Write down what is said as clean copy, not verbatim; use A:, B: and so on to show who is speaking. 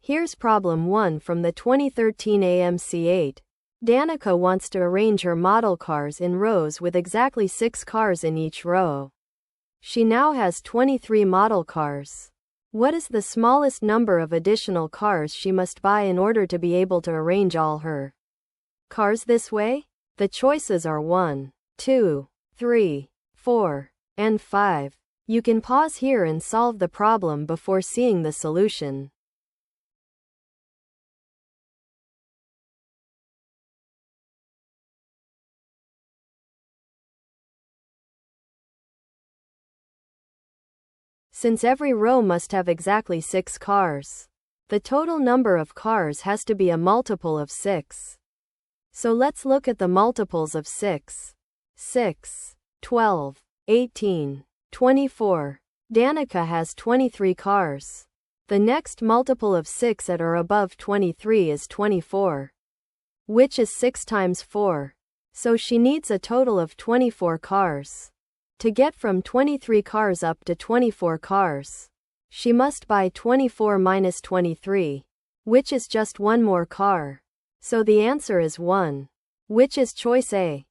A: Here's problem 1 from the 2013 AMC 8. Danica wants to arrange her model cars in rows with exactly 6 cars in each row. She now has 23 model cars. What is the smallest number of additional cars she must buy in order to be able to arrange all her cars this way? The choices are 1, 2, 3, 4, and 5. You can pause here and solve the problem before seeing the solution. Since every row must have exactly 6 cars, the total number of cars has to be a multiple of 6. So let's look at the multiples of 6. 6, 12, 18, 24. Danica has 23 cars. The next multiple of 6 at or above 23 is 24, which is 6 times 4. So she needs a total of 24 cars. To get from 23 cars up to 24 cars, she must buy 24 minus 23, which is just one more car. So the answer is 1, which is choice A.